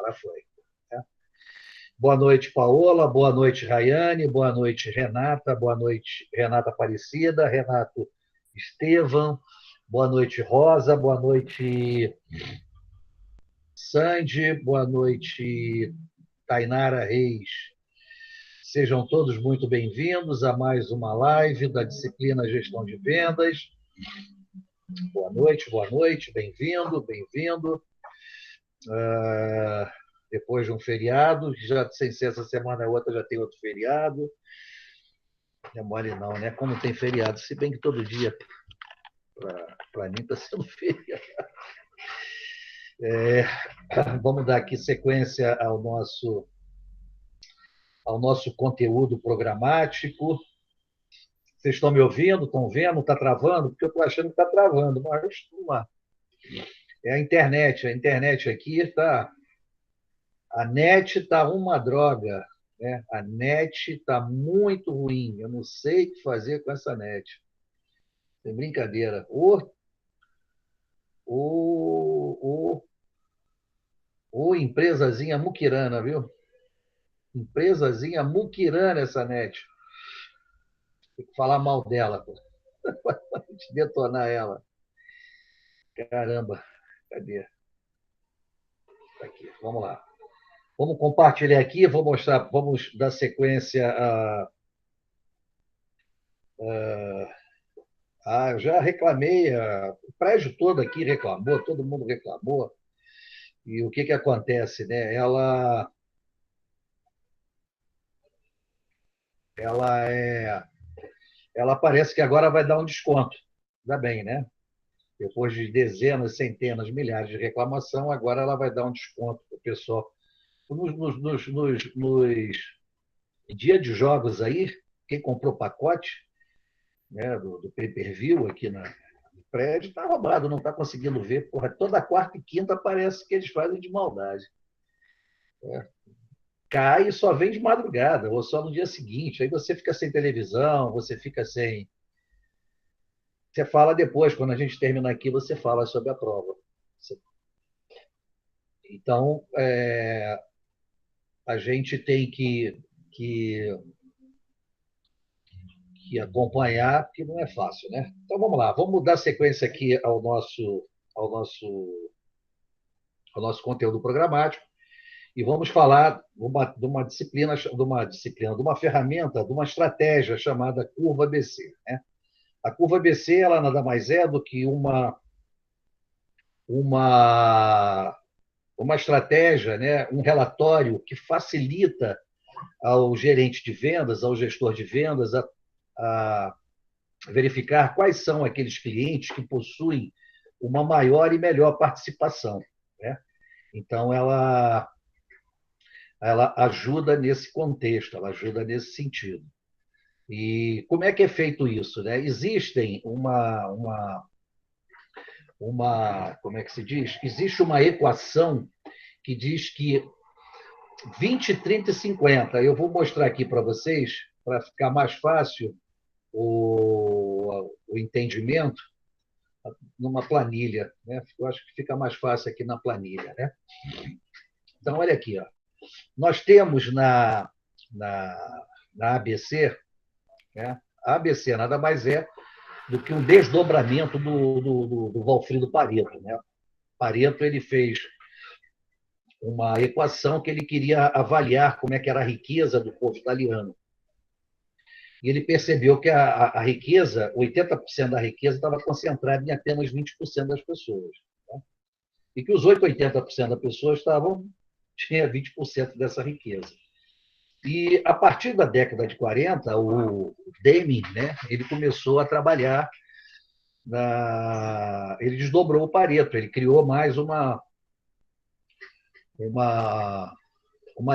ela foi. Né? Boa noite, Paola. Boa noite, Rayane. Boa noite, Renata. Boa noite, Renata Aparecida. Renato Estevam. Boa noite, Rosa. Boa noite, Sandy. Boa noite, Tainara Reis. Sejam todos muito bem-vindos a mais uma live da disciplina Gestão de Vendas. Boa noite, bem-vindo, bem-vindo. Depois de um feriado, já sem ser essa semana, a outra já tem outro feriado. Não é mole não, né? Como tem feriado, se bem que todo dia, para mim, está sendo feriado. Vamos dar aqui sequência ao nosso conteúdo programático. Vocês estão me ouvindo? Estão vendo? Está travando? Porque eu estou achando que está travando, mas vamos lá. É a internet aqui está... A net está uma droga, né? A net está muito ruim. Eu não sei o que fazer com essa net. Sem brincadeira. Ô, empresazinha muquirana, viu? Empresazinha muquirana essa net. Tem que falar mal dela, pô. Detonar ela. Caramba, cadê? Tá aqui, vamos lá. Vamos compartilhar aqui, vamos dar sequência eu já reclamei, o prédio todo aqui reclamou, todo mundo reclamou. E o que acontece, né? Ela parece que agora vai dar um desconto. Ainda bem, né? Depois de dezenas, centenas, milhares de reclamação, agora ela vai dar um desconto para o pessoal. Nos dia de jogos aí, quem comprou pacote, né, do pay-per-view aqui no prédio está roubado, não está conseguindo ver. Porra, toda quarta e quinta parece que eles fazem de maldade. Cai e só vem de madrugada, ou só no dia seguinte. Aí você fica sem televisão, você fica sem. Você fala depois, quando a gente terminar aqui, você fala sobre a prova. Então, a gente tem que acompanhar, porque não é fácil, né? Então, vamos lá, vamos dar sequência aqui ao nosso conteúdo programático e vamos falar de uma disciplina, de uma ferramenta, de uma estratégia chamada curva BC, né? A curva BC, ela nada mais é do que uma estratégia, né? Um relatório que facilita ao gerente de vendas, ao gestor de vendas, a verificar quais são aqueles clientes que possuem uma maior e melhor participação, né? Então, ela ajuda nesse contexto, ela ajuda nesse sentido. E como é que é feito isso, né? Existem como é que se diz? Existe uma equação que diz que 20, 30 e 50. Eu vou mostrar aqui para vocês, para ficar mais fácil o entendimento, numa planilha, né? Eu acho que fica mais fácil aqui na planilha, né? Então, olha aqui, ó. Nós temos na ABC, né? A ABC nada mais é do que um desdobramento do Valfrido Pareto, né? Pareto, ele fez uma equação que ele queria avaliar como é que era a riqueza do povo italiano. E ele percebeu que a riqueza, 80% da riqueza estava concentrada em apenas 20% das pessoas. Tá? E que os 80% das pessoas tinha 20% dessa riqueza. E, a partir da década de 40, o Deming, né, ele começou a trabalhar, ele desdobrou o Pareto, ele criou mais uma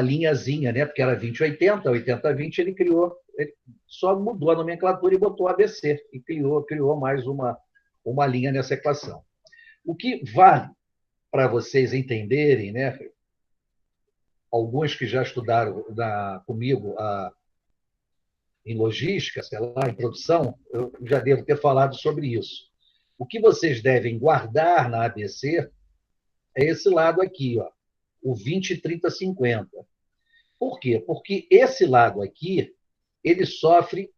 linhazinha, né, porque era 20-80, 80-20, ele só mudou a nomenclatura e botou ABC, e criou mais uma linha nessa equação. O que vale para vocês entenderem, né, alguns que já estudaram comigo em logística, sei lá, em produção, eu já devo ter falado sobre isso. O que vocês devem guardar na ABC é esse lado aqui, ó, o 20, 30, 50. Por quê? Porque esse lado aqui, ele sofre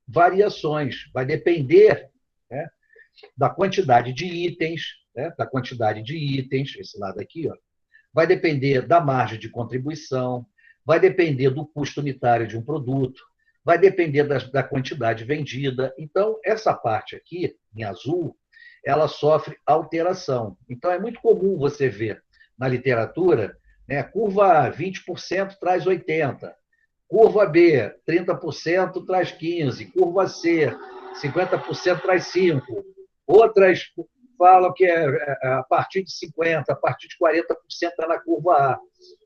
variações, vai depender, né, da quantidade de itens, né, esse lado aqui, ó, vai depender da margem de contribuição, vai depender do custo unitário de um produto, vai depender da quantidade vendida. Então, essa parte aqui, em azul, ela sofre alteração. Então, é muito comum você ver na literatura, né, curva A, 20% traz 80%, curva B, 30% traz 15%, curva C, 50% traz 5%. Outras falam que a partir de 50%, a partir de 40% está na curva A.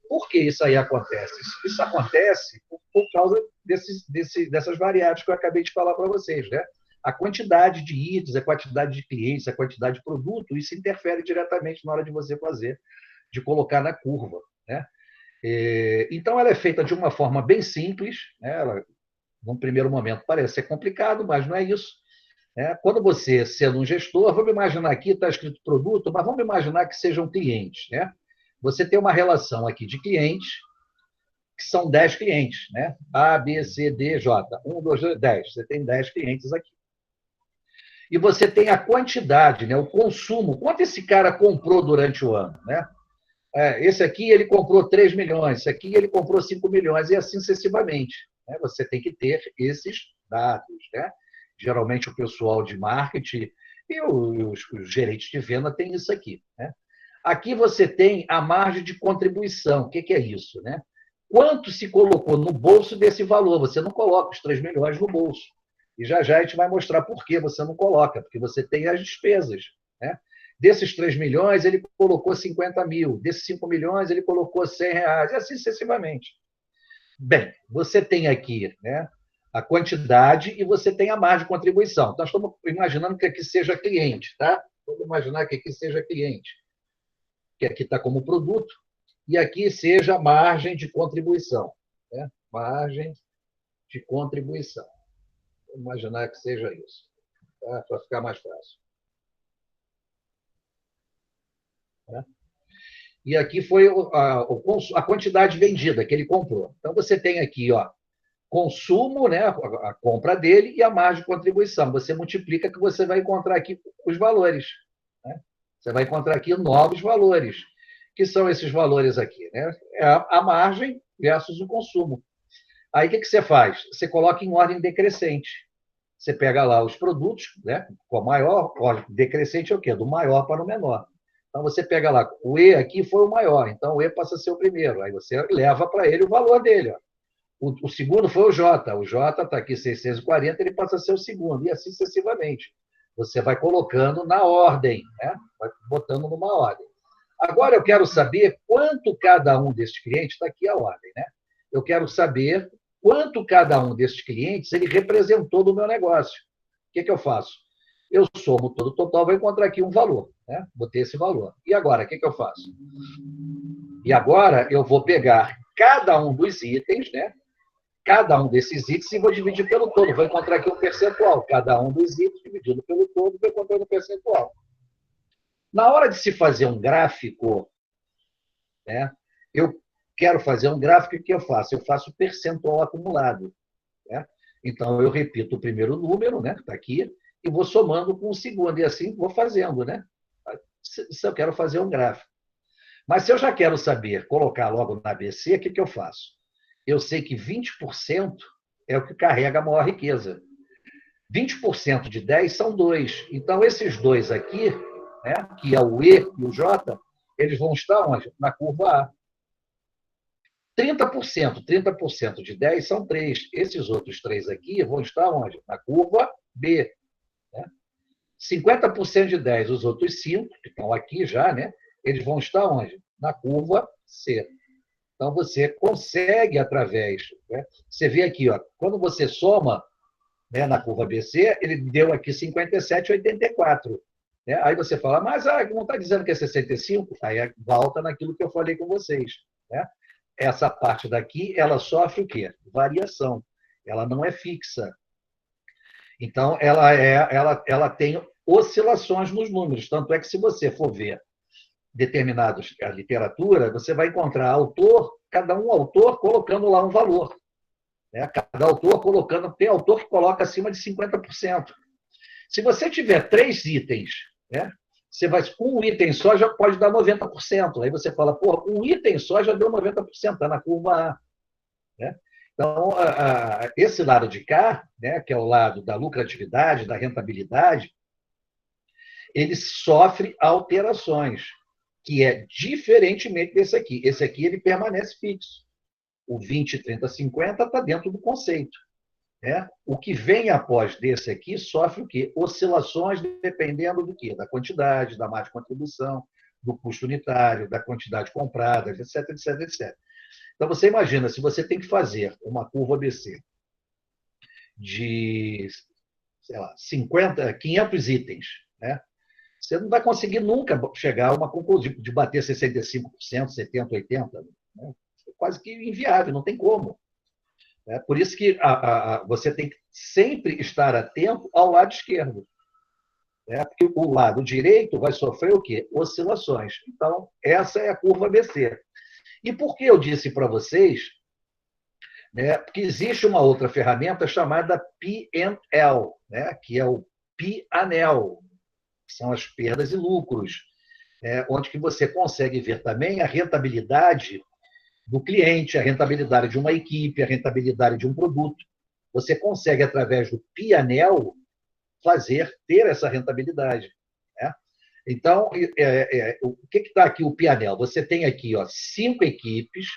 Por que isso aí acontece? Isso acontece por causa dessas variáveis que eu acabei de falar para vocês, né? A quantidade de itens, a quantidade de clientes, a quantidade de produto, isso interfere diretamente na hora de você fazer, de colocar na curva, né? Então, ela é feita de uma forma bem simples, né? Ela, num primeiro momento, parece ser complicado, mas não é isso. Quando você, sendo um gestor, vamos imaginar aqui, está escrito produto, mas vamos imaginar que sejam clientes, né? Você tem uma relação aqui de clientes, que são 10 clientes, né? A, B, C, D, J. 1, 2, 3, 10. Você tem 10 clientes aqui. E você tem a quantidade, né? O consumo. Quanto esse cara comprou durante o ano, né? Esse aqui ele comprou 3 milhões, esse aqui ele comprou 5 milhões, e assim sucessivamente, né? Você tem que ter esses dados, né? Geralmente o pessoal de marketing e os gerentes de venda têm isso aqui, né? Aqui você tem a margem de contribuição. O que é isso, né? Quanto se colocou no bolso desse valor? Você não coloca os 3 milhões no bolso. E já a gente vai mostrar por que você não coloca, porque você tem as despesas, né? Desses 3 milhões, ele colocou 50 mil. Desses 5 milhões, ele colocou 100 reais, e assim sucessivamente. Bem, você tem aqui, né, a quantidade e você tem a margem de contribuição. Nós estamos imaginando que aqui seja cliente, tá? Vamos imaginar que aqui seja cliente, que aqui está como produto, e aqui seja a margem de contribuição, né? Margem de contribuição. Vamos imaginar que seja isso, tá? Para ficar mais fácil. Né? E aqui foi a quantidade vendida que ele comprou. Então, você tem aqui, ó, consumo, né, a compra dele e a margem de contribuição. Você multiplica que você vai encontrar aqui os valores. Né? Você vai encontrar aqui novos valores, que são esses valores aqui. Né? É a margem versus o consumo. Aí, o que você faz? Você coloca em ordem decrescente. Você pega lá os produtos, né, com a maior, ordem decrescente é o quê? Do maior para o menor. Então, você pega lá, o E aqui foi o maior, então o E passa a ser o primeiro. Aí você leva para ele o valor dele. Ó. O segundo foi o J. O J está aqui 640, ele passa a ser o segundo, e assim sucessivamente. Você vai colocando na ordem, né? Vai botando numa ordem. Agora eu quero saber quanto cada um desses clientes, está aqui a ordem, né? Eu quero saber quanto cada um desses clientes ele representou do meu negócio. O que eu faço? Eu somo todo o total, vou encontrar aqui um valor, né? Botei esse valor. E agora, o que eu faço? E agora eu vou pegar cada um dos itens, né? Cada um desses itens e vou dividir pelo todo. Vou encontrar aqui um percentual. Cada um dos itens dividido pelo todo, vou encontrar um percentual. Na hora de se fazer um gráfico, né? Eu quero fazer um gráfico, o que eu faço? Eu faço percentual acumulado. Né? Então, eu repito o primeiro número, né? Está aqui, e vou somando com o segundo, e assim vou fazendo, né? Se eu quero fazer um gráfico. Mas se eu já quero saber, colocar logo na ABC, o que eu faço? Eu sei que 20% é o que carrega a maior riqueza. 20% de 10 são 2. Então, esses dois aqui, né, que é o E e o J, eles vão estar onde? Na curva A. 30% de 10 são 3. Esses outros 3 aqui vão estar onde? Na curva B. Né? 50% de 10, os outros 5, que estão aqui já, né? Eles vão estar onde? Na curva C. Então, você consegue, através... Né? Você vê aqui, ó, quando você soma, né, na curva BC, ele deu aqui 57,84. Né? Aí você fala, mas não está dizendo que é 65? Aí volta naquilo que eu falei com vocês. Né? Essa parte daqui, ela sofre o quê? Variação. Ela não é fixa. Então, ela tem oscilações nos números. Tanto é que, se você for ver determinados a literatura, você vai encontrar autor, cada um autor colocando lá um valor. Né? Cada autor colocando, tem autor que coloca acima de 50%. Se você tiver 3 itens, né? Você vai, um item só já pode dar 90%. Aí você fala, pô, um item só já deu 90%, está na curva A. Né? Então, esse lado de cá, né, que é o lado da lucratividade, da rentabilidade, ele sofre alterações, que é diferentemente desse aqui. Esse aqui ele permanece fixo. O 20, 30, 50 está dentro do conceito. Né? O que vem após desse aqui sofre o quê? Oscilações dependendo do quê? Da quantidade, da margem de contribuição, do custo unitário, da quantidade comprada, etc, etc, etc. Então, você imagina, se você tem que fazer uma curva ABC de, sei lá, 50, 500 itens, né? Você não vai conseguir nunca chegar a uma conclusão de bater 65%, 70%, 80%. Né? É quase que inviável, não tem como. É por isso que você tem que sempre estar atento ao lado esquerdo. Né? Porque o lado direito vai sofrer o quê? Oscilações. Então, essa é a curva ABC. E por que eu disse para vocês, né, que existe uma outra ferramenta chamada P&L, né, que é o P&L, que são as perdas e lucros, né, onde que você consegue ver também a rentabilidade do cliente, a rentabilidade de uma equipe, a rentabilidade de um produto. Você consegue, através do P&L, ter essa rentabilidade. Né? Então, o que está aqui o P&L? Você tem aqui 5 equipes,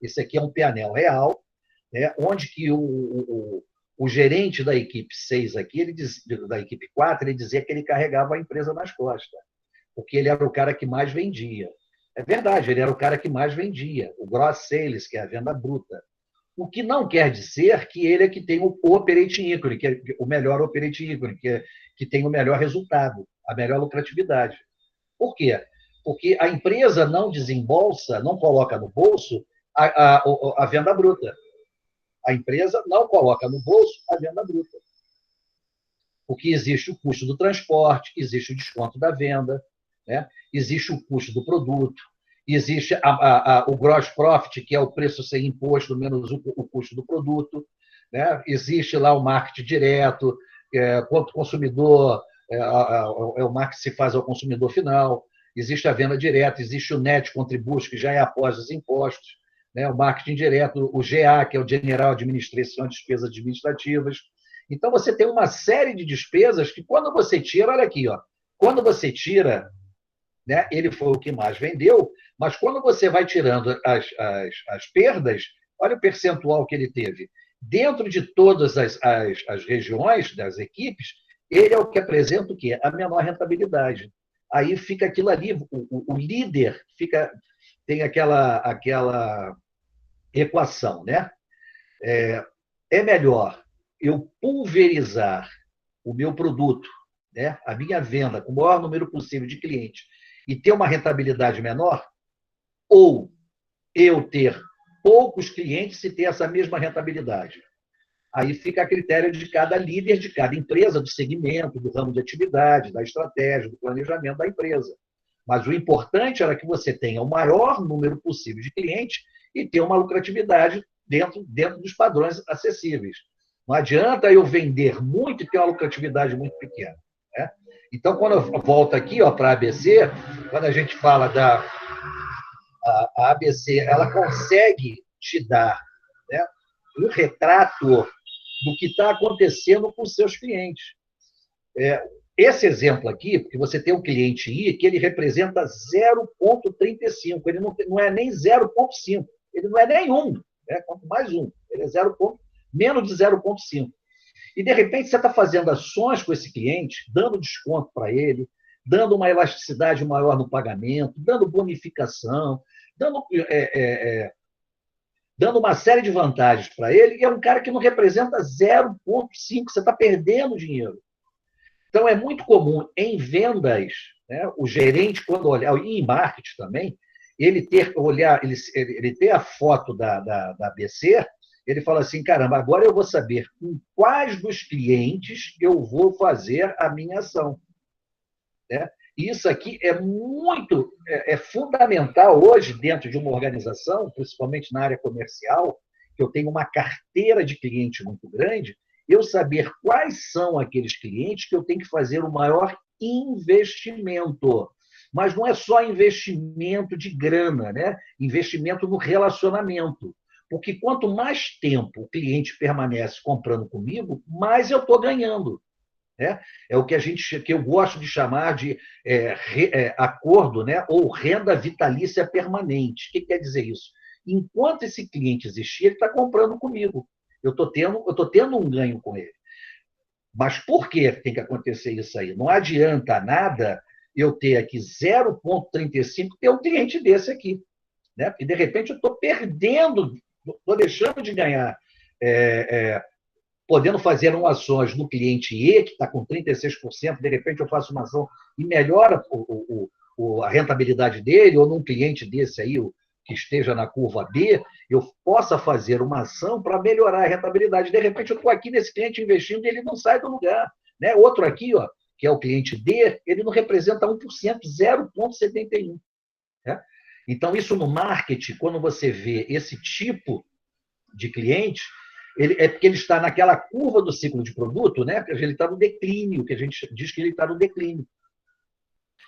esse aqui é um P&L real, né, onde que o gerente da equipe 6 aqui, da equipe 4, ele dizia que ele carregava a empresa nas costas, porque ele era o cara que mais vendia. É verdade, ele era o cara que mais vendia, o gross sales, que é a venda bruta. O que não quer dizer que ele é que tem o operating income, que é o melhor operating income, que tem o melhor resultado, a melhor lucratividade. Por quê? Porque a empresa não desembolsa, não coloca no bolso a venda bruta. A empresa não coloca no bolso a venda bruta. Porque existe o custo do transporte, existe o desconto da venda, né? Existe o custo do produto, existe o gross profit, que é o preço sem imposto menos o custo do produto, né? Existe lá o marketing direto, quanto consumidor, é o marketing que se faz ao consumidor final, existe a venda direta, existe o net contribution, que já é após os impostos, né? O marketing direto, o GA, que é o General Administration, Despesas Administrativas. Então, você tem uma série de despesas que, quando você tira, olha aqui, quando você tira, né, ele foi o que mais vendeu, mas quando você vai tirando as perdas, olha o percentual que ele teve. Dentro de todas as regiões das equipes, ele é o que apresenta o quê? A menor rentabilidade. Aí fica aquilo ali, o líder tem aquela equação, né? É melhor eu pulverizar o meu produto, né, a minha venda, com o maior número possível de clientes, e ter uma rentabilidade menor, ou eu ter poucos clientes e ter essa mesma rentabilidade. Aí fica a critério de cada líder, de cada empresa, do segmento, do ramo de atividade, da estratégia, do planejamento da empresa. Mas o importante era que você tenha o maior número possível de clientes e ter uma lucratividade dentro dos padrões acessíveis. Não adianta eu vender muito e ter uma lucratividade muito pequena. Né? Então, quando eu volto aqui para a ABC, quando a gente fala a ABC, ela consegue te dar, né, um retrato do que está acontecendo com os seus clientes. Esse exemplo aqui, porque você tem um cliente I que ele representa 0,35, ele não é nem 0,5, ele não é nem 1, né? Quanto mais 1, ele é menos de 0,5. E, de repente, você está fazendo ações com esse cliente, dando desconto para ele, dando uma elasticidade maior no pagamento, dando bonificação, dando uma série de vantagens para ele, e é um cara que não representa 0,5, você está perdendo dinheiro. Então, é muito comum em vendas, né, o gerente, quando olhar, e em marketing também, ele ter a foto da ABC, ele fala assim, caramba, agora eu vou saber com quais dos clientes eu vou fazer a minha ação. Né? E isso aqui é muito, é fundamental hoje dentro de uma organização, principalmente na área comercial, que eu tenho uma carteira de clientes muito grande, eu saber quais são aqueles clientes que eu tenho que fazer o maior investimento. Mas não é só investimento de grana, né? Investimento no relacionamento. Porque quanto mais tempo o cliente permanece comprando comigo, mais eu estou ganhando. Né? É o que que eu gosto de chamar de acordo, né? Ou renda vitalícia permanente. O que quer dizer isso? Enquanto esse cliente existir, ele está comprando comigo. Eu estou tendo um ganho com ele. Mas por que tem que acontecer isso aí? Não adianta nada eu ter aqui 0,35 ter um cliente desse aqui. Né? Porque, de repente, eu estou perdendo, estou deixando de ganhar, podendo fazer ações no cliente E, que está com 36%, de repente eu faço uma ação e melhora a rentabilidade dele, ou num cliente desse aí, que esteja na curva B, eu possa fazer uma ação para melhorar a rentabilidade. De repente, eu estou aqui nesse cliente investindo e ele não sai do lugar. Né? Outro aqui, ó, que é o cliente D, ele não representa 1%, 0,71%. Né? Então, isso no marketing, quando você vê esse tipo de cliente, é porque ele está naquela curva do ciclo de produto, né? Ele está no declínio, que a gente diz que ele está no declínio.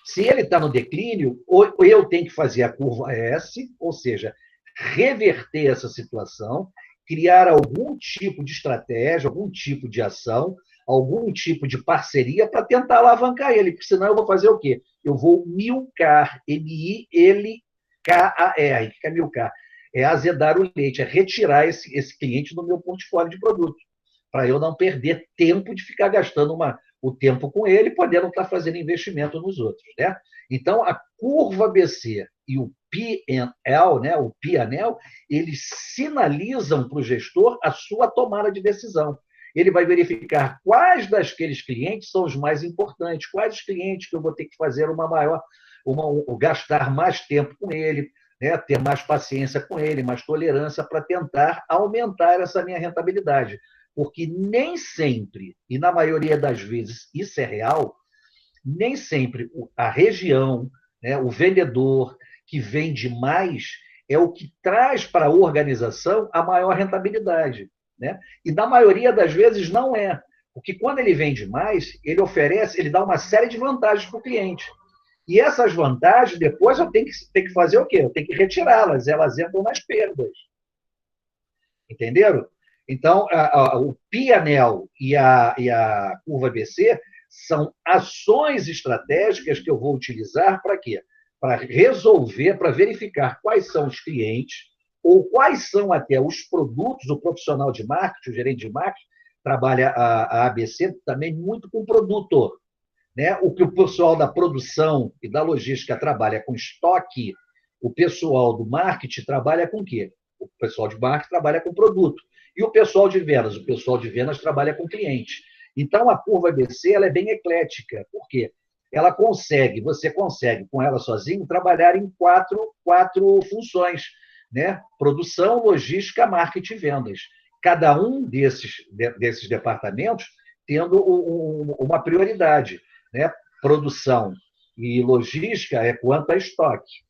Se ele está no declínio, eu tenho que fazer a curva S, ou seja, reverter essa situação, criar algum tipo de estratégia, algum tipo de ação, algum tipo de parceria para tentar alavancar ele, porque senão eu vou fazer o quê? Eu vou milcar, M-I-L-K-A-R, que é milcar? É azedar o leite, é retirar esse cliente do meu portfólio de produto, para eu não perder tempo de ficar gastando o tempo com ele, podendo estar fazendo investimento nos outros. Né? Então, a curva BC e o PNL, né, o PNL, eles sinalizam para o gestor a sua tomada de decisão. Ele vai verificar quais daqueles clientes são os mais importantes, quais os clientes que eu vou ter que fazer gastar mais tempo com ele, né, ter mais paciência com ele, mais tolerância para tentar aumentar essa minha rentabilidade. Porque nem sempre, e na maioria das vezes isso é real, nem sempre a região, né, o vendedor que vende mais é o que traz para a organização a maior rentabilidade. Né? E na maioria das vezes não é. Porque quando ele vende mais, ele dá uma série de vantagens para o cliente. E essas vantagens, depois eu tenho que fazer o quê? Eu tenho que retirá-las, elas entram nas perdas. Entenderam? Então, o PNL e a curva BC são ações estratégicas que eu vou utilizar para quê? Para resolver, para verificar quais são os clientes ou quais são até os produtos, o profissional de marketing, o gerente de marketing, trabalha a ABC também muito com produto. Né? O que o pessoal da produção e da logística trabalha com estoque, o pessoal do marketing trabalha com o quê? O pessoal de marketing trabalha com produto. E o pessoal de vendas? O pessoal de vendas trabalha com cliente. Então, a curva ABC ela é bem eclética. Por quê? Você consegue, com ela sozinho, trabalhar em quatro funções. Né? Produção, logística, marketing e vendas. Cada um desses departamentos tendo uma prioridade. Né? Produção e logística é quanto a estoque.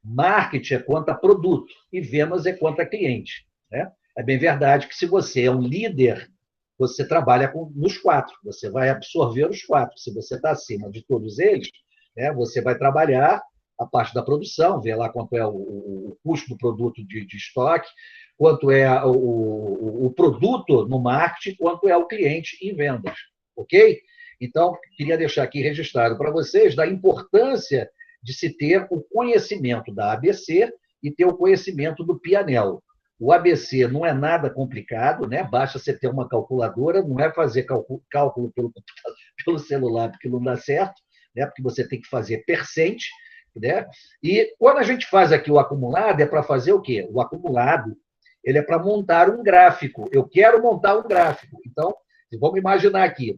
Marketing é quanto a produto. E vendas é quanto a cliente. Né? É bem verdade que se você é um líder, você trabalha nos quatro. Você vai absorver os quatro. Se você está acima de todos eles, né, você vai trabalhar a parte da produção, ver lá quanto é o custo do produto de estoque, quanto é o produto no marketing, quanto é o cliente em vendas. Ok? Então, queria deixar aqui registrado para vocês da importância de se ter o conhecimento da ABC e ter o conhecimento do PNL. O ABC não é nada complicado, né? Basta você ter uma calculadora, não é fazer cálculo pelo celular, porque não dá certo, né? Porque você tem que fazer percente. Né? E quando a gente faz aqui o acumulado, é para fazer o quê? O acumulado ele é para montar um gráfico. Eu quero montar um gráfico. Então, vamos imaginar aqui,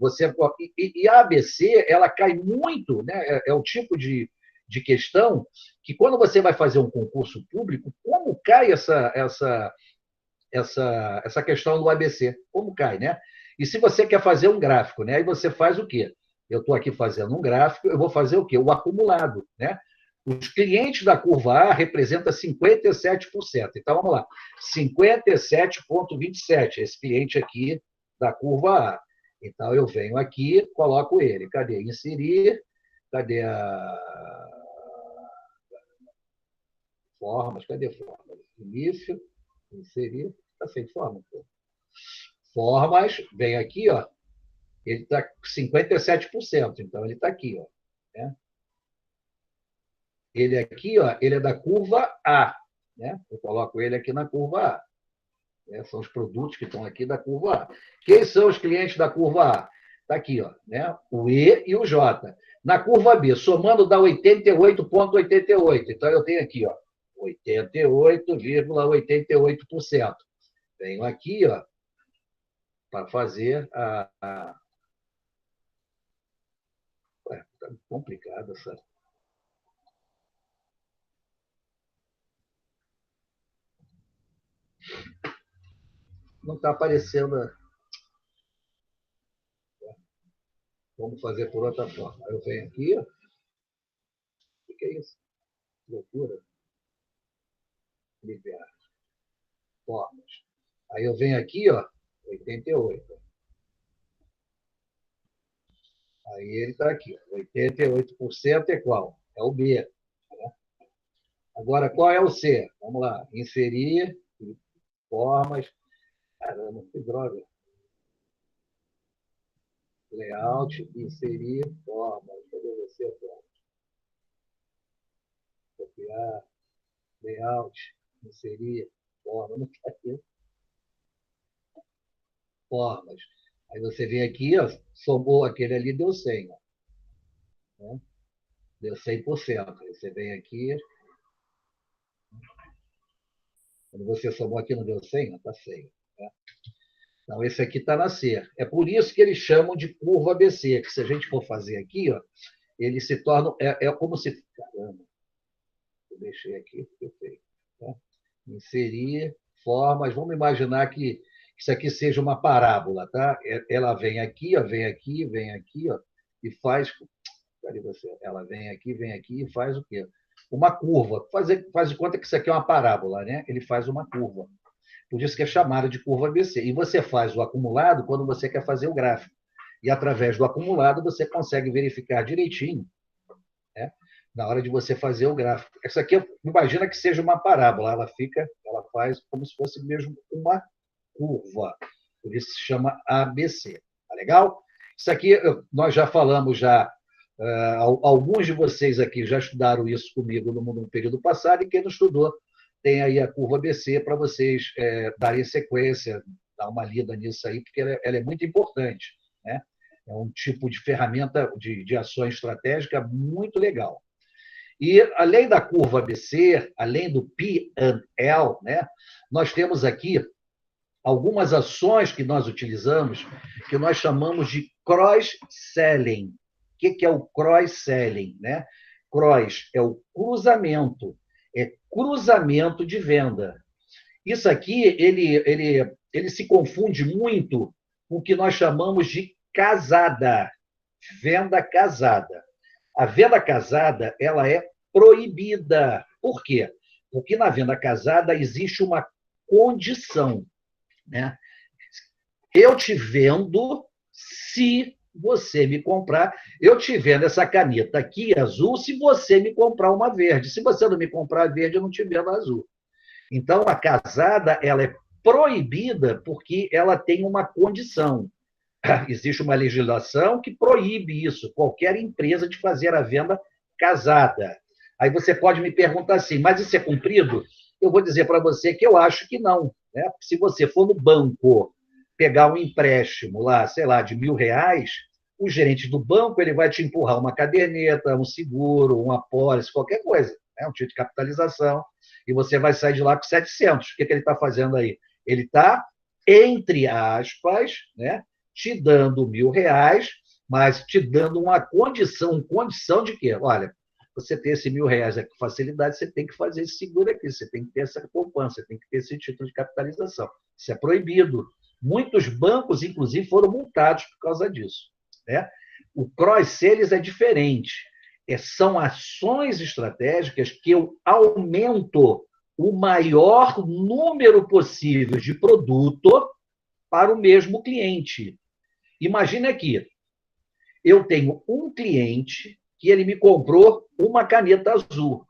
e a ABC, ela cai muito, né? É o tipo de questão que quando você vai fazer um concurso público, como cai essa questão do ABC? Como cai, né? E se você quer fazer um gráfico, né? Aí você faz o quê? eu estou aqui fazendo um gráfico, eu vou fazer o quê? O acumulado, né? Os clientes da curva A representam 57%. Então, vamos lá. 57,27. Esse cliente aqui da curva A. Então, eu venho aqui, coloco ele. Cadê? Inserir. Cadê a formas? Cadê formas? Início, inserir. Está sem forma. Formas, vem aqui, ó. Ele está com 57%. Então, ele está aqui, ó. Né? Ele aqui, ó, ele é da curva A. Né? Eu coloco ele aqui na curva A. Né? São os produtos que estão aqui da curva A. Quem são os clientes da curva A? Está aqui, ó, né? O E e o J. Na curva B, somando dá 88,88. Então, eu tenho aqui, ó, 88,88%. Venho aqui, ó, para fazer a... Ué, tá complicado essa... Não está aparecendo. Vamos fazer por outra forma. Aí eu venho aqui. O que é isso? Loucura. Liberar. Formas. Aí eu venho aqui, ó, 88. Aí ele está aqui. 88% é qual? É o B. Né? Agora, qual é o C? Vamos lá. Inserir formas. Caramba, que droga. Layout, inserir formas. Cadê você, formas? Copiar. Layout, inserir formas. Não está aqui. Formas. Aí você vem aqui, ó, somou aquele ali, deu 100. Ó, né? Deu 100%. Aí você vem aqui. Quando você somou aqui, não deu 100? Está 100. Né? Então, esse aqui está na C. É por isso que eles chamam de curva ABC, que se a gente for fazer aqui, ó, ele se torna... É como se... Caramba, eu deixei aqui, perfeito. Tá? Inserir formas. Vamos imaginar que isso aqui seja uma parábola, tá? Ela vem aqui, ó, vem aqui, vem aqui, ó, e faz... Cadê você? Ela vem aqui e faz o quê? Uma curva. Faz de conta que isso aqui é uma parábola, né? Ele faz uma curva. Por isso que é chamada de curva ABC. E você faz o acumulado quando você quer fazer o gráfico. E através do acumulado você consegue verificar direitinho, né? Na hora de você fazer o gráfico. Essa aqui, imagina que seja uma parábola. Ela faz como se fosse mesmo uma curva. Por isso se chama ABC. Tá legal? Isso aqui nós já falamos já. Alguns de vocês aqui já estudaram isso comigo no período passado, e quem não estudou tem aí a curva ABC para vocês darem sequência, dar uma lida nisso aí, porque ela é muito importante. Né? É um tipo de ferramenta de ação estratégica muito legal. E, além da curva ABC, além do P&L, né, nós temos aqui algumas ações que nós utilizamos, que nós chamamos de cross-selling. O que é o cross-selling? Né? Cross é o cruzamento, é cruzamento de venda. Isso aqui, ele se confunde muito com o que nós chamamos de casada, venda casada. A venda casada, ela é proibida. Por quê? Porque na venda casada existe uma condição. Né? Eu te vendo se você me comprar. Eu te vendo essa caneta aqui, azul, se você me comprar uma verde. Se você não me comprar verde, eu não te vendo azul. Então, a casada, ela é proibida porque ela tem uma condição. Existe uma legislação que proíbe isso, qualquer empresa de fazer a venda casada. Aí você pode me perguntar assim, mas isso é cumprido? Eu vou dizer para você que eu acho que não. Né? Se você for no banco pegar um empréstimo lá, sei lá, de R$ 1.000, o gerente do banco ele vai te empurrar uma caderneta, um seguro, uma apólice, qualquer coisa, né? Um título de capitalização, e você vai sair de lá com 700. O que ele está fazendo aí? Ele está, entre aspas, né, te dando R$ 1.000, mas te dando uma condição de quê? Olha, você ter esse R$ 1.000 aqui com facilidade, você tem que fazer esse seguro aqui, você tem que ter essa poupança, você tem que ter esse título de capitalização. Isso é proibido. Muitos bancos, inclusive, foram multados por causa disso. Né? O cross-sales é diferente. São ações estratégicas que eu aumento o maior número possível de produto para o mesmo cliente. Imagine aqui, eu tenho um cliente que ele me comprou uma caneta azul.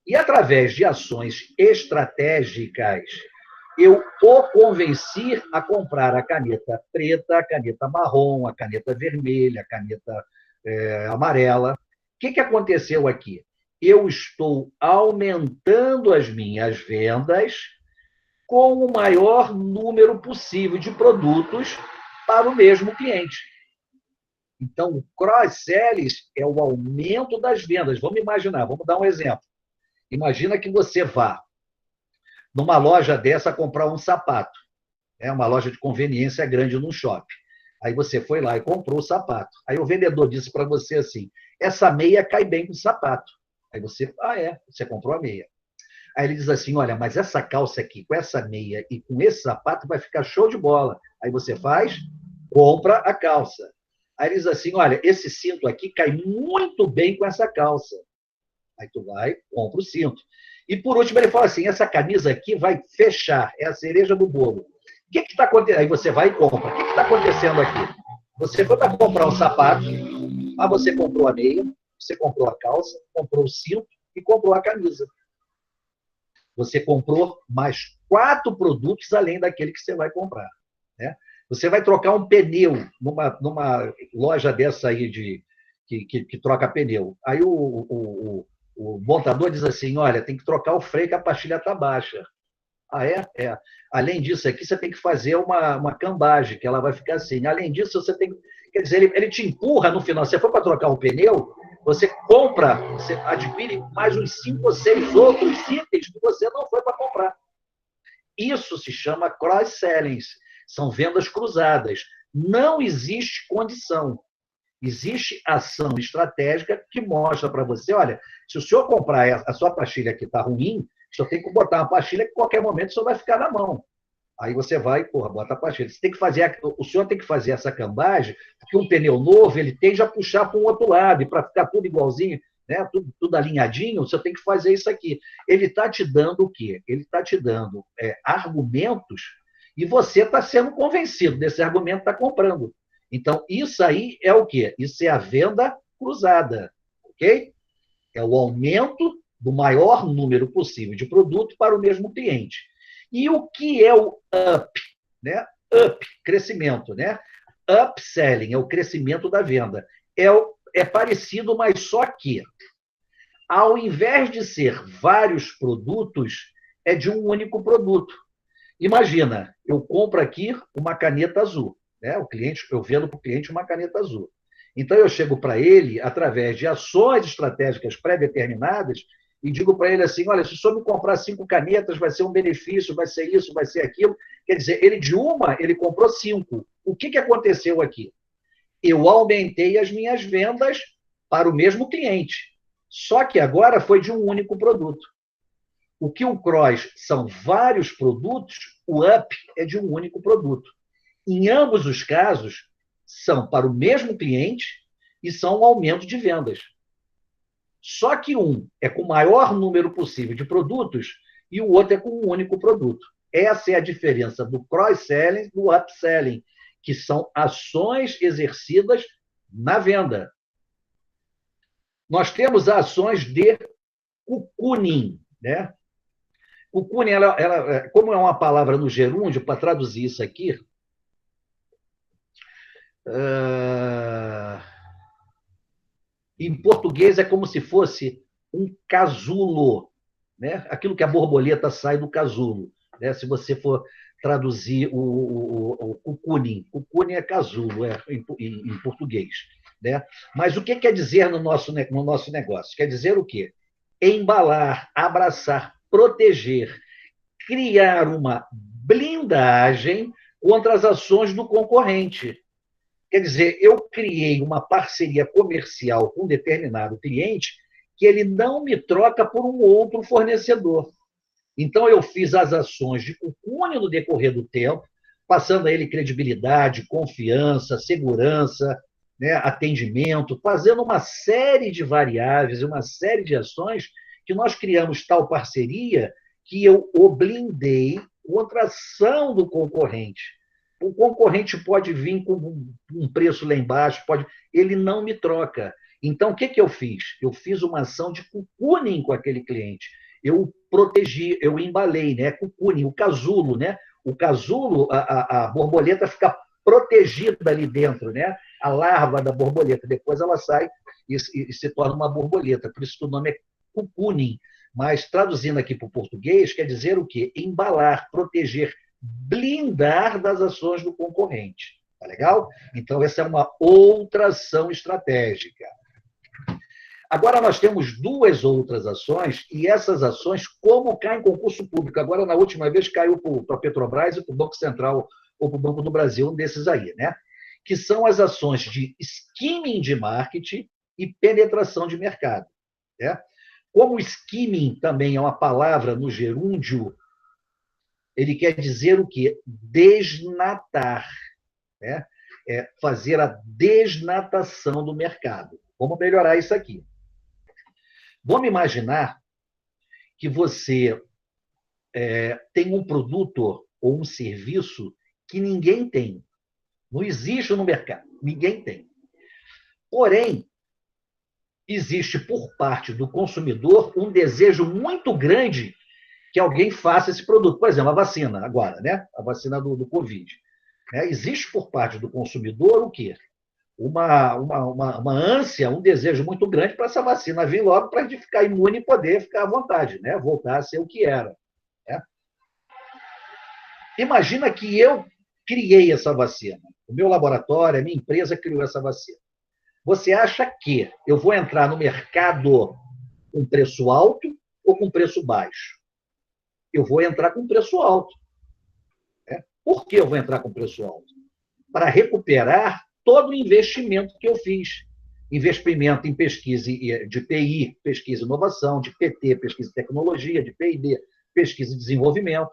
E, através de ações estratégicas, eu o convenci a comprar a caneta preta, a caneta marrom, a caneta vermelha, a caneta amarela. O que aconteceu aqui? Eu estou aumentando as minhas vendas com o maior número possível de produtos para o mesmo cliente. Então, o cross-sales é o aumento das vendas. Vamos imaginar, vamos dar um exemplo. Imagina que você vá numa loja dessa comprar um sapato. É uma loja de conveniência grande num shopping. Aí você foi lá e comprou o sapato. Aí o vendedor disse para você assim, essa meia cai bem com o sapato. Aí você, você comprou a meia. Aí ele diz assim, olha, mas essa calça aqui, com essa meia e com esse sapato, vai ficar show de bola. Aí você faz, compra a calça. Aí ele diz assim, olha, esse cinto aqui cai muito bem com essa calça. Aí tu vai, compra o cinto. E por último ele fala assim, essa camisa aqui vai fechar, é a cereja do bolo. O que está acontecendo? Aí você vai e compra. O que está acontecendo aqui? Você foi para comprar um sapato, mas você comprou a meia, você comprou a calça, comprou o cinto e comprou a camisa. Você comprou mais 4 produtos além daquele que você vai comprar. Né? Você vai trocar um pneu numa loja dessa aí que troca pneu. Aí o montador diz assim, olha, tem que trocar o freio que a pastilha está baixa. Ah, é? É. Além disso, aqui você tem que fazer uma cambagem, que ela vai ficar assim. Além disso, você tem... Quer dizer, ele te empurra no final. Você foi para trocar um pneu, você compra, você adquire mais uns 5 ou 6 outros itens que você não foi para comprar. Isso se chama cross-selling. São vendas cruzadas. Não existe condição. Existe ação estratégica que mostra para você, olha, se o senhor comprar a sua pastilha que está ruim, o senhor tem que botar uma pastilha que em qualquer momento o senhor vai ficar na mão. Aí você vai, bota a pastilha. Você tem que fazer, o senhor tem que fazer essa cambagem, porque um pneu novo ele tende a puxar para o outro lado, e para ficar tudo igualzinho, né, tudo alinhadinho, o senhor tem que fazer isso aqui. Ele está te dando o quê? Ele está te dando argumentos e você está sendo convencido desse argumento, está comprando. Então, isso aí é o quê? Isso é a venda cruzada, ok? É o aumento do maior número possível de produto para o mesmo cliente. E o que é o up? Né? Up, crescimento. Né? Upselling é o crescimento da venda. É parecido, mas só que, ao invés de ser vários produtos, é de um único produto. Imagina, eu compro aqui uma caneta azul. Né? Eu vendo para o cliente uma caneta azul. Então, eu chego para ele, através de ações estratégicas pré-determinadas, e digo para ele assim, olha, se o senhor me comprar 5 canetas, vai ser um benefício, vai ser isso, vai ser aquilo. Quer dizer, ele comprou 5. O que aconteceu aqui? Eu aumentei as minhas vendas para o mesmo cliente. Só que agora foi de um único produto. O que o cross são vários produtos, o up é de um único produto. Em ambos os casos, são para o mesmo cliente e são um aumento de vendas. Só que um é com o maior número possível de produtos e o outro é com um único produto. Essa é a diferença do cross-selling e do upselling, que são ações exercidas na venda. Nós temos ações de cocooning, né? Cocooning, como é uma palavra no gerúndio, para traduzir isso aqui, em português é como se fosse um casulo, né? Aquilo que a borboleta sai do casulo. Né? Se você for traduzir o cocooning, cocooning é casulo em português. Né? Mas o que quer dizer no nosso negócio? Quer dizer o quê? Embalar, abraçar, proteger, criar uma blindagem contra as ações do concorrente. Quer dizer, eu criei uma parceria comercial com um determinado cliente que ele não me troca por um outro fornecedor. Então, eu fiz as ações de cocooning no decorrer do tempo, passando a ele credibilidade, confiança, segurança, né, atendimento, fazendo uma série de variáveis, uma série de ações que nós criamos tal parceria que eu o blindei contra a ação do concorrente. O concorrente pode vir com um preço lá embaixo, ele não me troca. Então, o que eu fiz? Eu fiz uma ação de cocooning com aquele cliente. Eu protegi, eu embalei, né? Cocooning, o casulo, né? O casulo, a borboleta fica protegida ali dentro, né? A larva da borboleta. Depois ela sai e se torna uma borboleta. Por isso que o nome é cocooning. Mas, traduzindo aqui para o português, quer dizer o quê? Embalar, proteger, blindar das ações do concorrente. Tá legal? Então, essa é uma outra ação estratégica. Agora, nós temos duas outras ações, e essas ações, como caem em concurso público, agora, na última vez, caiu para a Petrobras e para o Banco Central, ou para o Banco do Brasil, um desses aí, né? Que são as ações de skimming de marketing e penetração de mercado. Né? Como skimming também é uma palavra no gerúndio, ele quer dizer o quê? Desnatar. Né? É fazer a desnatação do mercado. Vamos melhorar isso aqui. Vamos imaginar que você tem um produto ou um serviço que ninguém tem. Não existe no mercado. Ninguém tem. Porém, existe por parte do consumidor um desejo muito grande que alguém faça esse produto. Por exemplo, a vacina agora, né? A vacina do Covid. Existe por parte do consumidor o quê? Uma ânsia, um desejo muito grande para essa vacina vir logo para a gente ficar imune e poder ficar à vontade, né? Voltar a ser o que era. Né? Imagina que eu criei essa vacina. O meu laboratório, a minha empresa criou essa vacina. Você acha que eu vou entrar no mercado com preço alto ou com preço baixo? Eu vou entrar com preço alto. Por que eu vou entrar com preço alto? Para recuperar todo o investimento que eu fiz. Investimento em pesquisa de TI, pesquisa e inovação, de PT, pesquisa e tecnologia, de P&D, pesquisa e desenvolvimento.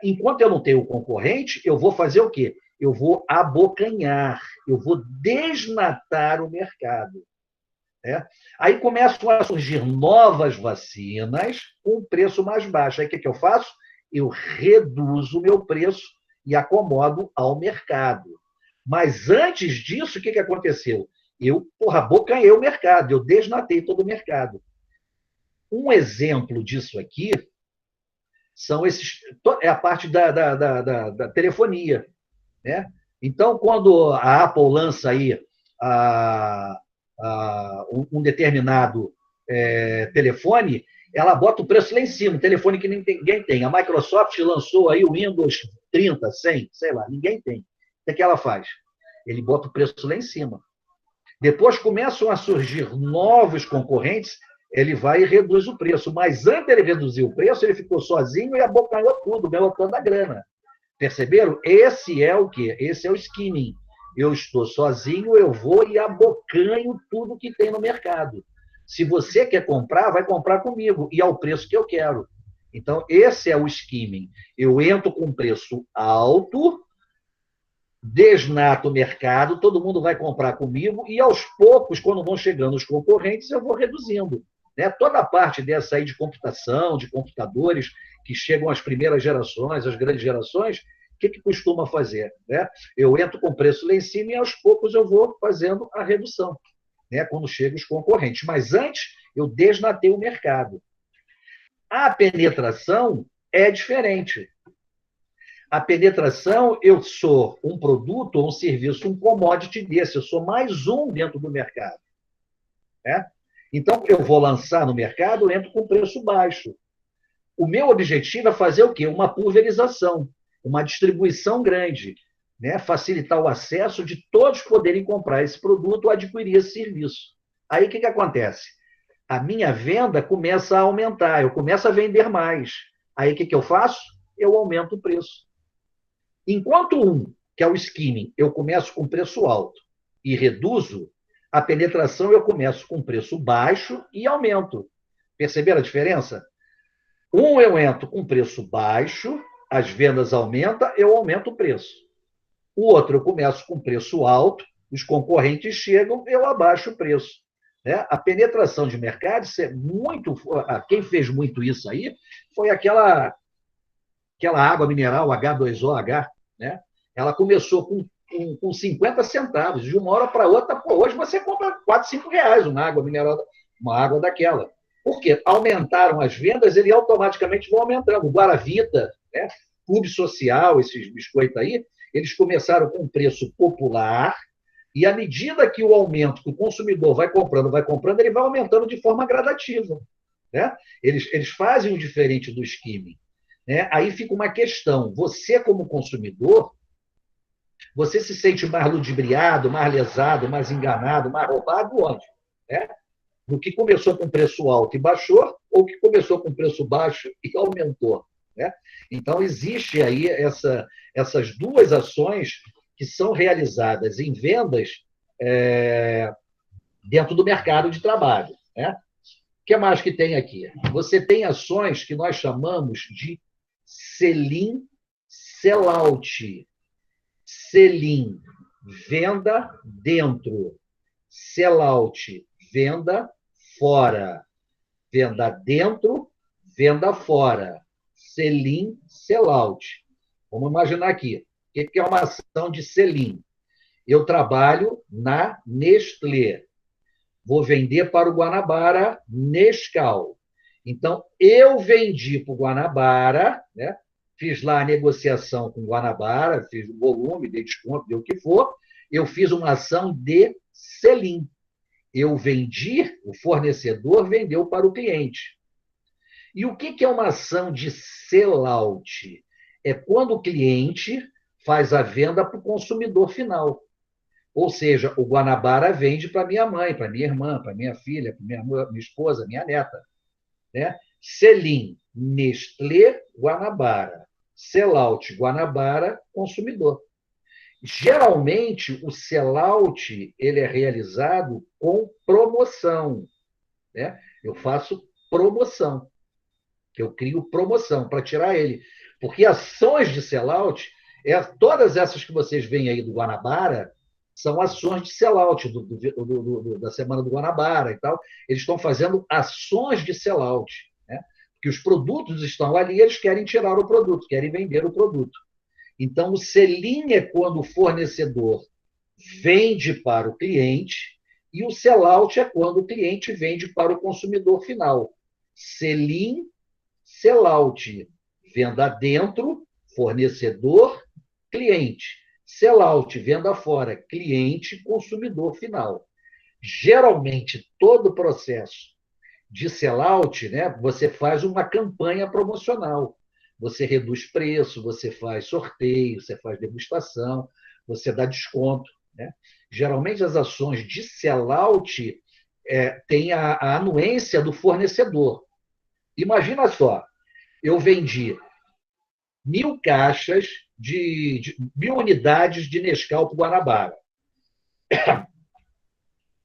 Enquanto eu não tenho concorrente, eu vou fazer o quê? Eu vou abocanhar, eu vou desnatar o mercado. Aí começam a surgir novas vacinas com preço mais baixo. Aí o que eu faço? Eu reduzo o meu preço e acomodo ao mercado. Mas antes disso, o que aconteceu? Eu abocanhei o mercado, eu desnatei todo o mercado. Um exemplo disso aqui é a parte da telefonia. Né? Então, quando a Apple lança aí um determinado telefone, ela bota o preço lá em cima, um telefone que ninguém tem. A Microsoft lançou aí o Windows 30, 100, sei lá, ninguém tem. O que ela faz? Ele bota o preço lá em cima. Depois começam a surgir novos concorrentes, ele vai e reduz o preço. Mas antes de ele reduzir o preço, ele ficou sozinho e abocanhou tudo, ganhou toda a grana. Perceberam? Esse é o quê? Esse é o skimming. Eu estou sozinho, eu vou e abocanho tudo que tem no mercado. Se você quer comprar, vai comprar comigo e ao preço que eu quero. Então, esse é o skimming. Eu entro com preço alto, desnato o mercado, todo mundo vai comprar comigo e, aos poucos, quando vão chegando os concorrentes, eu vou reduzindo. Toda a parte dessa aí de computação, de computadores, que chegam às primeiras gerações, às grandes gerações, o que costuma fazer? Eu entro com preço lá em cima e, aos poucos, eu vou fazendo a redução, quando chegam os concorrentes. Mas antes, eu desnatei o mercado. A penetração é diferente. A penetração, eu sou um produto ou um serviço, um commodity desse, eu sou mais um dentro do mercado. Então, eu vou lançar no mercado, eu entro com preço baixo. O meu objetivo é fazer o quê? Uma pulverização, uma distribuição grande, facilitar o acesso de todos poderem comprar esse produto ou adquirir esse serviço. Aí, o que acontece? A minha venda começa a aumentar, eu começo a vender mais. Aí, o que eu faço? Eu aumento o preço. Enquanto que é o skimming, eu começo com preço alto e reduzo, a penetração eu começo com preço baixo e aumento. Perceberam a diferença? Eu entro com preço baixo, as vendas aumentam, eu aumento o preço. O outro, eu começo com preço alto, os concorrentes chegam, eu abaixo o preço. Né? A penetração de mercado, quem fez muito isso aí foi aquela água mineral H2OH, né? Ela começou com 50 centavos, de uma hora para outra, hoje você compra 4, 5 reais uma água mineral, uma água daquela. Por quê? Aumentaram as vendas, eles automaticamente vão aumentando. Guaravita, né? Clube Social, esses biscoitos aí, eles começaram com um preço popular, e à medida que o aumento que o consumidor vai comprando, ele vai aumentando de forma gradativa. Né? Eles fazem o diferente do skimming. Né? Aí fica uma questão. Você, como consumidor, você se sente mais ludibriado, mais lesado, mais enganado, mais roubado onde? Né? Do que começou com preço alto e baixou, ou que começou com preço baixo e aumentou. Né? Então, existe aí essas duas ações que são realizadas em vendas dentro do mercado de trabalho. Né? O que mais que tem aqui? Você tem ações que nós chamamos de sell-in, sell-out. Sell-in, venda dentro. Sell-out, venda fora. Venda dentro, venda fora. Sell-in, sell-out. Vamos imaginar aqui. O que é uma ação de sell-in? Eu trabalho na Nestlé. Vou vender para o Guanabara Nescau. Então, eu vendi para o Guanabara, né? Fiz lá a negociação com o Guanabara, fiz o volume, dei desconto, deu o que for. Eu fiz uma ação de sell-in. Eu vendi, o fornecedor vendeu para o cliente. E o que é uma ação de sell-out? É quando o cliente faz a venda para o consumidor final. Ou seja, o Guanabara vende para minha mãe, para minha irmã, para minha filha, para minha esposa, minha neta. Né? Sell-in, Nestlé, Guanabara. Sell-out, Guanabara, consumidor. Geralmente, o sell-out ele é realizado com promoção. Né? Eu faço promoção. Eu crio promoção para tirar ele. Porque ações de sell-out, todas essas que vocês veem aí do Guanabara, são ações de sell-out da Semana do Guanabara e tal. Eles estão fazendo ações de sell-out. Né? Porque os produtos estão ali, eles querem tirar o produto, querem vender o produto. Então, o sell-in é quando o fornecedor vende para o cliente e o sell-out é quando o cliente vende para o consumidor final. Sell-in, sell-out. Venda dentro, fornecedor, cliente. Sell-out, venda fora, cliente, consumidor final. Geralmente, todo o processo de sell-out, né, você faz uma campanha promocional. Você reduz preço, você faz sorteio, você faz degustação, você dá desconto. Né? Geralmente, as ações de sell-out têm a anuência do fornecedor. Imagina só, eu vendi 1.000 caixas de 1.000 unidades de Nescau para o Guanabara.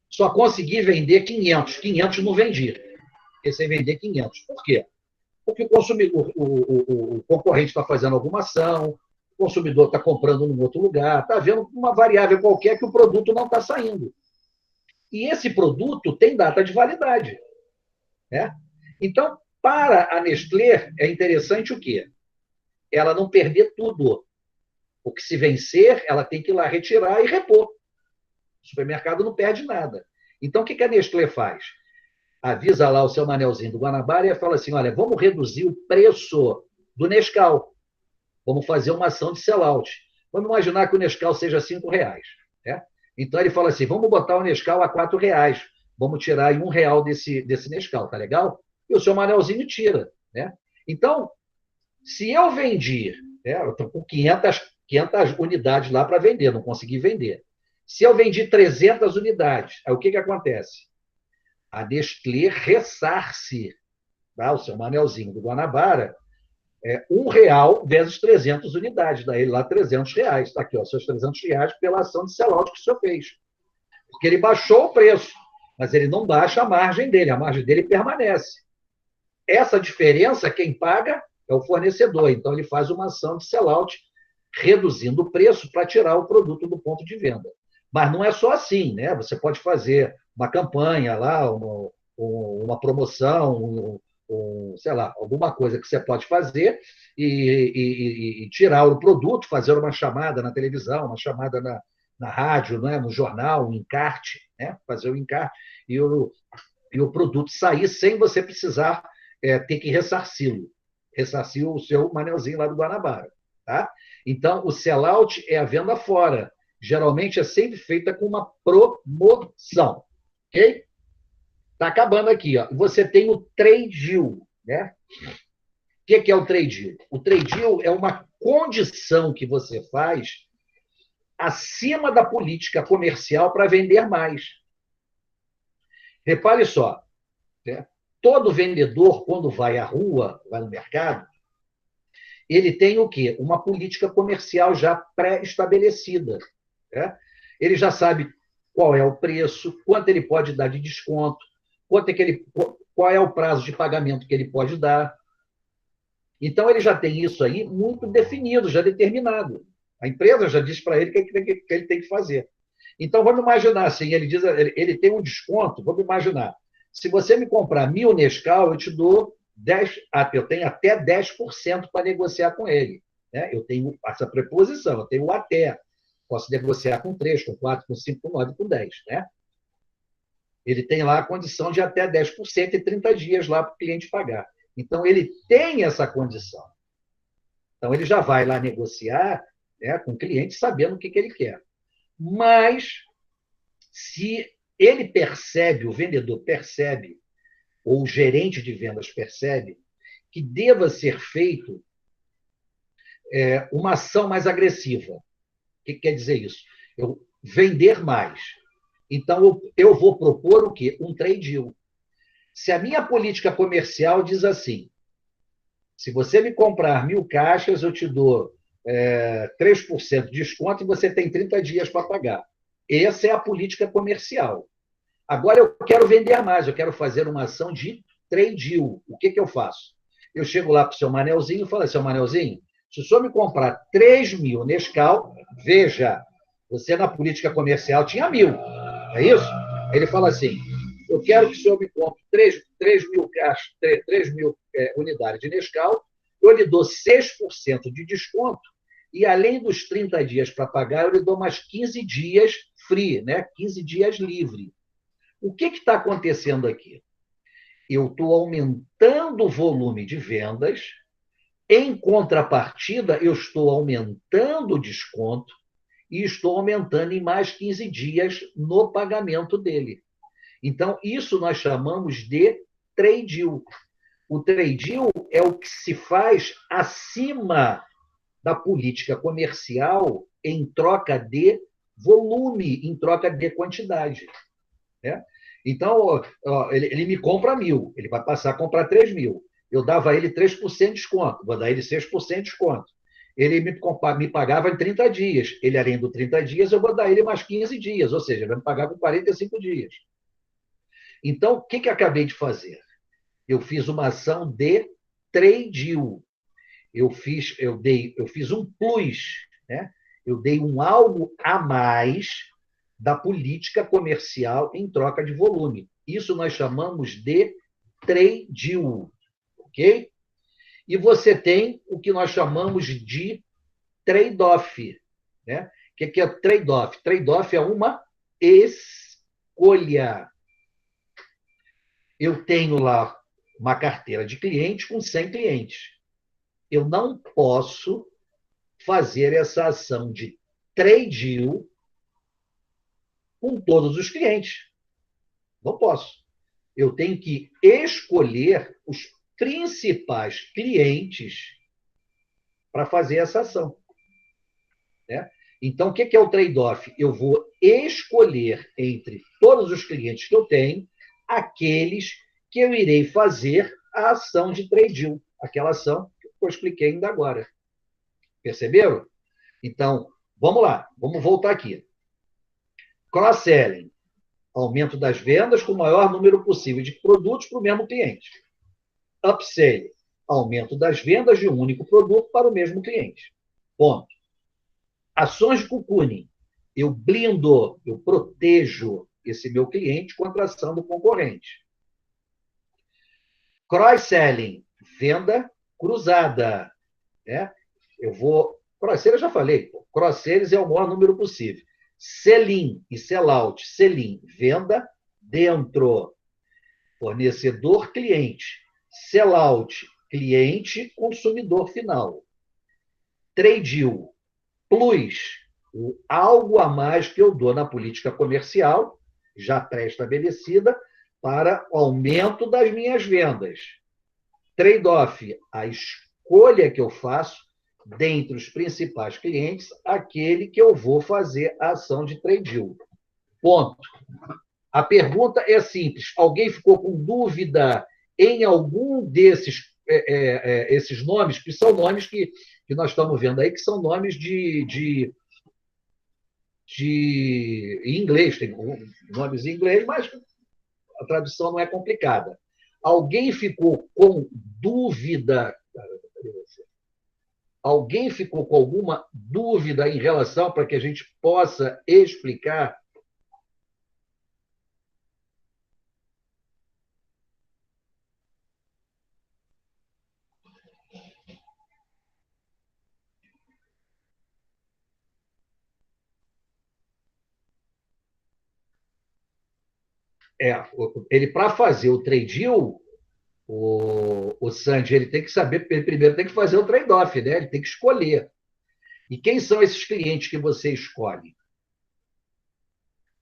Só consegui vender 500. 500 não vendi. Pensei em vender 500. Por quê? Porque o consumidor, o concorrente está fazendo alguma ação, o consumidor está comprando num outro lugar, está vendo uma variável qualquer que o produto não está saindo. E esse produto tem data de validade. Né? Então, para a Nestlé, é interessante o quê? Ela não perder tudo. Porque se vencer, ela tem que ir lá retirar e repor. O supermercado não perde nada. Então, o que a Nestlé faz? Avisa lá o seu Manelzinho do Guanabara e fala assim, olha, vamos reduzir o preço do Nescau. Vamos fazer uma ação de sell-out. Vamos imaginar que o Nescau seja R$5. Né? Então, ele fala assim, vamos botar o Nescau a R$4. Vamos tirar aí R$1 desse Nescau, tá legal? E o seu Manelzinho tira. Né? Então, se eu vendi, eu estou com 500 unidades lá para vender, não consegui vender. Se eu vendi 300 unidades, aí o que acontece? A Nestlé ressarce, tá? O seu Manelzinho do Guanabara, R$1 vezes 300 unidades, daí lá R$300. Está aqui, ó, seus R$300 pela ação de sell-out que o senhor fez. Porque ele baixou o preço, mas ele não baixa a margem dele permanece. Essa diferença, quem paga é o fornecedor. Então, ele faz uma ação de sell-out, reduzindo o preço para tirar o produto do ponto de venda. Mas não é só assim, né? Você pode fazer uma campanha lá, uma promoção, sei lá, alguma coisa que você pode fazer e tirar o produto, fazer uma chamada na televisão, uma chamada na rádio, né? No jornal, um encarte, né? Fazer o encarte e o produto sair sem você precisar ter que ressarcir o seu manelzinho lá do Guanabara. Tá? Então, o sellout é a venda fora. Geralmente é sempre feita com uma promoção. Ok? Está acabando aqui. Ó. Você tem o trade deal. Né? O que é o trade deal? O trade deal é uma condição que você faz acima da política comercial para vender mais. Repare só, né? Todo vendedor, quando vai à rua, vai no mercado, ele tem o quê? Uma política comercial já pré-estabelecida. Né? Ele já sabe qual é o preço, quanto ele pode dar de desconto, qual é o prazo de pagamento que ele pode dar. Então, ele já tem isso aí muito definido, já determinado. A empresa já diz para ele o que ele tem que fazer. Então, vamos imaginar assim, ele tem um desconto, vamos imaginar, se você me comprar 1.000 Nescau, eu te dou 10, eu tenho até 10% para negociar com ele. Né? Eu tenho essa preposição, eu tenho o até. Posso negociar com 3, com 4, com 5, com 9, com 10. Né? Ele tem lá a condição de até 10% e 30 dias lá para o cliente pagar. Então, ele tem essa condição. Então, ele já vai lá negociar, né, com o cliente sabendo o que ele quer. Mas, se ele percebe, o vendedor percebe, ou o gerente de vendas percebe, que deva ser feito uma ação mais agressiva. O que quer dizer isso? Eu vender mais. Então, eu vou propor o quê? Um trade deal. Se a minha política comercial diz assim, se você me comprar 1.000 caixas, eu te dou 3% de desconto e você tem 30 dias para pagar. Essa é a política comercial. Agora eu quero vender mais, eu quero fazer uma ação de trade deal. O que eu faço? Eu chego lá para o seu Manelzinho e falo, seu Manelzinho, se o senhor me comprar 3.000 Nescau, veja, você na política comercial tinha 1.000, é isso? Ele fala assim, eu quero que o senhor me compre 3.000 unidades de Nescau, eu lhe dou 6% de desconto e, além dos 30 dias para pagar, eu lhe dou mais 15 dias free, né? 15 dias livre. O que está acontecendo aqui? Eu estou aumentando o volume de vendas, em contrapartida, eu estou aumentando o desconto e estou aumentando em mais 15 dias no pagamento dele. Então, isso nós chamamos de trade deal. O trade deal é o que se faz acima da política comercial em troca de volume, em troca de quantidade. Né? Então, ele me compra 1.000, ele vai passar a comprar 3.000. Eu dava a ele 3% de desconto, vou dar a ele 6% de desconto. Ele me pagava em 30 dias. Ele, além dos 30 dias, eu vou dar a ele mais 15 dias, ou seja, ele vai me pagar com 45 dias. Então, o que eu acabei de fazer? Eu fiz uma ação de trade deal. Eu fiz um plus, né? Eu dei um algo a mais da política comercial em troca de volume. Isso nós chamamos de trade deal, ok? E você tem o que nós chamamos de trade-off, né? O que é trade-off? Trade-off é uma escolha. Eu tenho lá uma carteira de clientes com 100 clientes. Eu não posso fazer essa ação de trade deal com todos os clientes. Não posso. Eu tenho que escolher os principais clientes para fazer essa ação. Né? Então, o que é o trade-off? Eu vou escolher entre todos os clientes que eu tenho aqueles que eu irei fazer a ação de trade deal, aquela ação que eu expliquei ainda agora. Perceberam? Então, vamos lá, vamos voltar aqui. Cross-selling, aumento das vendas com o maior número possível de produtos para o mesmo cliente. Upselling, aumento das vendas de um único produto para o mesmo cliente. Ponto. Ações de cocooning, eu blindo, eu protejo esse meu cliente contra a ação do concorrente. Cross-selling, venda cruzada. Né? Eu vou. Cross-selling eu já falei, cross-selling é o maior número possível. Sell-in e sell-out. Sell-in, venda dentro. Fornecedor-cliente. Sell-out, cliente-consumidor final. Trade-in, plus, o algo a mais que eu dou na política comercial, já pré-estabelecida, para o aumento das minhas vendas. Trade-off, a escolha que eu faço dentre os principais clientes, aquele que eu vou fazer a ação de trade-in. Ponto. A pergunta é simples. Alguém ficou com dúvida em algum esses nomes, que são nomes que nós estamos vendo aí, que são nomes em inglês, tem nomes em inglês, mas a tradução não é complicada. Alguém ficou com dúvida? Alguém ficou com alguma dúvida em relação para que a gente possa explicar? Ele, para fazer o trade-in, o Sandy, ele tem que saber, ele primeiro tem que fazer o trade-off, né? Ele tem que escolher. E quem são esses clientes que você escolhe?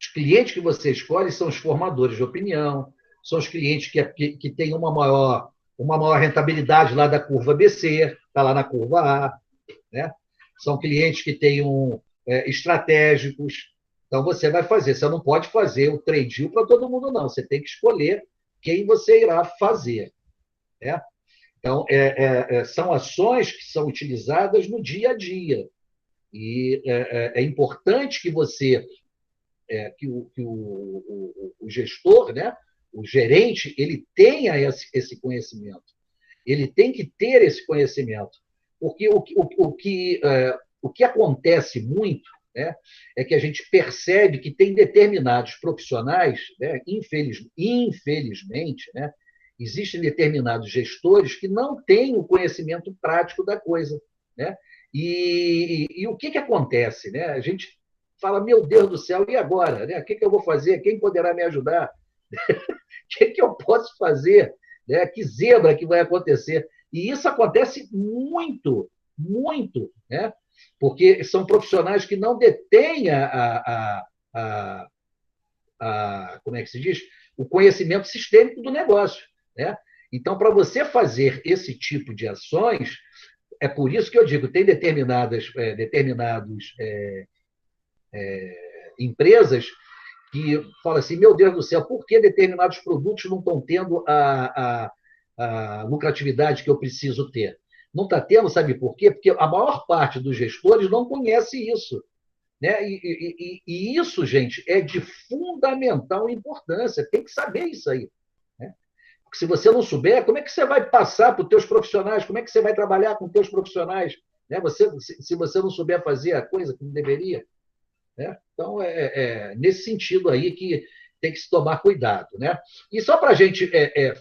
Os clientes que você escolhe são os formadores de opinião, são os clientes que têm uma maior rentabilidade lá da curva BC, está lá na curva A, né? São clientes que têm estratégicos. Então, você vai fazer. Você não pode fazer o trade-in para todo mundo, não. Você tem que escolher quem você irá fazer. Né? Então, são ações que são utilizadas no dia a dia. E é importante que você, que o gestor, né, o gerente, ele tenha esse conhecimento. Ele tem que ter esse conhecimento. Porque o que acontece muito, né, é que a gente percebe que tem determinados profissionais, né, infelizmente, né, existem determinados gestores que não têm o conhecimento prático da coisa. Né? E o que acontece? Né? A gente fala, meu Deus do céu, e agora? Né? O que eu vou fazer? Quem poderá me ajudar? O que eu posso fazer? Né? Que zebra que vai acontecer? E isso acontece muito, muito, né? Porque são profissionais que não detêm como é que se diz? O conhecimento sistêmico do negócio. Né? Então, para você fazer esse tipo de ações, é por isso que eu digo, tem determinadas empresas que falam assim, meu Deus do céu, por que determinados produtos não estão tendo a lucratividade que eu preciso ter? Não está tendo, sabe por quê? Porque a maior parte dos gestores não conhece isso. Né? E isso, gente, é de fundamental importância. Tem que saber isso aí. Né? Porque se você não souber, como é que você vai passar para os teus profissionais? Como é que você vai trabalhar com os teus profissionais? Né? Se você não souber fazer a coisa que não deveria. Né? Então, nesse sentido aí que tem que se tomar cuidado. Né? E só para a gente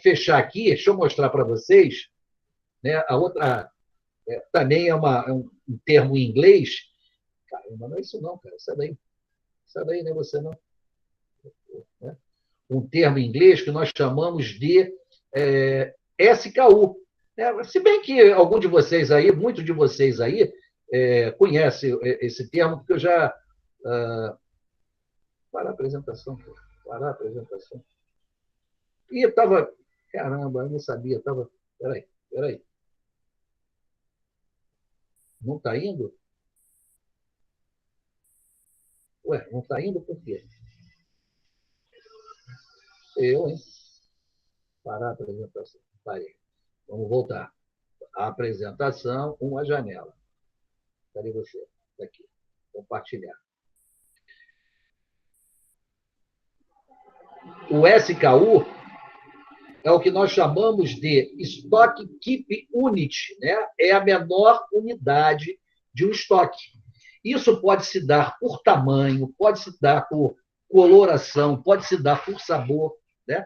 fechar aqui, deixa eu mostrar para vocês, né? A outra também é um termo em inglês. Caramba, não é isso não, cara. Sai daí, não é você não. Né? Um termo em inglês que nós chamamos de SKU. Né? Se bem que algum de vocês aí, muitos de vocês aí, conhece esse termo, porque eu já... Parar a apresentação, pô. Parar a apresentação. E eu estava... Caramba, eu não sabia. Estava... Peraí. Não está indo? Ué, não está indo por quê? Eu, hein? Parar a apresentação. Parei. Vamos voltar. A apresentação, uma janela. Cadê você? Está aqui. Compartilhar. O SKU é o que nós chamamos de Stock Keep Unit, né? É a menor unidade de um estoque. Isso pode se dar por tamanho, pode se dar por coloração, pode se dar por sabor, né?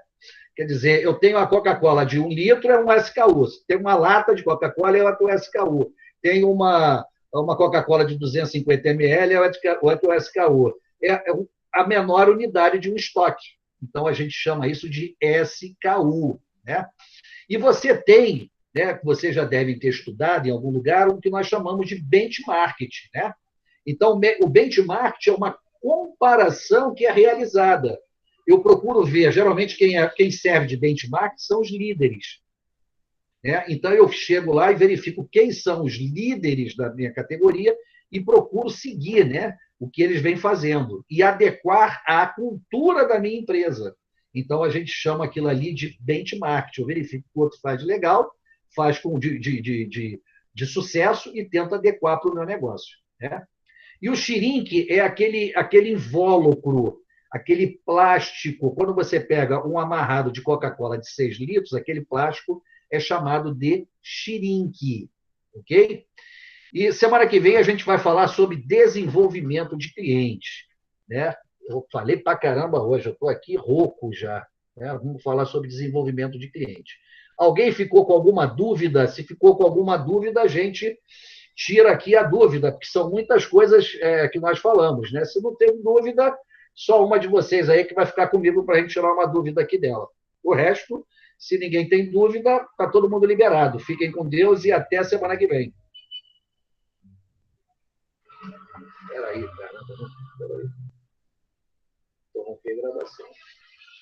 Quer dizer, eu tenho a Coca-Cola de 1 litro, é um SKU. Tem uma lata de Coca-Cola, é outro SKU. Tem uma Coca-Cola de 250 ml, é outro SKU. É a menor unidade de um estoque. Então, a gente chama isso de SKU. Né? E você tem, né, que você já deve ter estudado em algum lugar, o que nós chamamos de benchmark. Né? Então, o benchmark é uma comparação que é realizada. Eu procuro ver, geralmente, quem serve de benchmark são os líderes. Né? Então, eu chego lá e verifico quem são os líderes da minha categoria e procuro seguir, né, o que eles vêm fazendo e adequar à cultura da minha empresa. Então, a gente chama aquilo ali de benchmark. Eu verifico o que o outro faz de legal, faz de sucesso e tento adequar para o meu negócio. Né? E o shrink é aquele invólucro, aquele plástico. Quando você pega um amarrado de Coca-Cola de 6 litros, aquele plástico é chamado de shrink. Ok? E semana que vem a gente vai falar sobre desenvolvimento de clientes. Né? Eu falei pra caramba hoje, eu estou aqui rouco já. Né? Vamos falar sobre desenvolvimento de cliente. Alguém ficou com alguma dúvida? Se ficou com alguma dúvida, a gente tira aqui a dúvida, porque são muitas coisas que nós falamos. Né? Se não tem dúvida, só uma de vocês aí que vai ficar comigo para a gente tirar uma dúvida aqui dela. O resto, se ninguém tem dúvida, está todo mundo liberado. Fiquem com Deus e até a semana que vem. Espera aí, cara. Interromper a gravação.